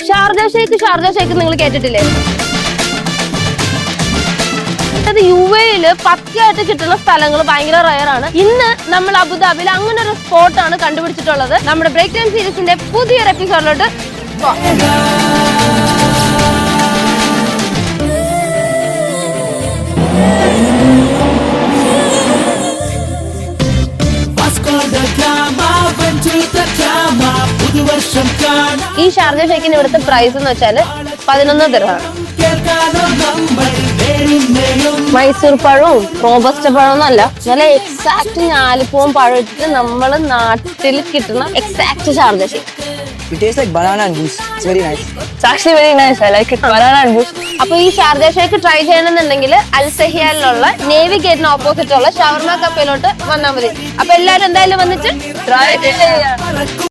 Sharjah shake നിങ്ങൾ കേട്ടിട്ടില്ലേ? അത് UAE പച്ചയായിട്ട് കിട്ടുന്ന സ്ഥലങ്ങൾ ഭയങ്കര റയർ ആണ്. ഇന്ന് നമ്മൾ അബുദാബിയിൽ അങ്ങനെ ഒരു സ്പോട്ടാണ് കണ്ടുപിടിച്ചിട്ടുള്ളത്. നമ്മുടെ ബ്രേക്ക് ടൈം സീരീസിന്റെ പുതിയൊരു എപ്പിസോഡിലോട്ട് ഈ ഷാർജ ഷേക്കിന് ഇവിടുത്തെ പ്രൈസ് എന്ന് വെച്ചാല് 11 ദിർഹമാണ്. മൈസൂർ പഴവും റോബസ്റ്റ പഴവും അല്ല, നല്ല എക്സാക്ട് ഞാലിപ്പൂവും പഴം ഇട്ടിട്ട് നമ്മള് നാട്ടിൽ കിട്ടുന്ന exact Sharjah shake. It tastes like banana and juice. It's very nice. It's actually very nice. I like it. Banana and juice. അപ്പൊ ഈ ഷാർജ ഷേക്ക് ട്രൈ ചെയ്യണമെന്നുണ്ടെങ്കിൽ അൽ സഹിയാലിലുള്ള നേവി ഗേറ്റിന് ഓപ്പോസിറ്റ് ഉള്ള ഷവർമ കപ്പയിലോട്ട് വന്നാൽ മതി. അപ്പൊ എല്ലാവരും എന്തായാലും വന്നിട്ട് ട്രൈ ചെയ്യാം.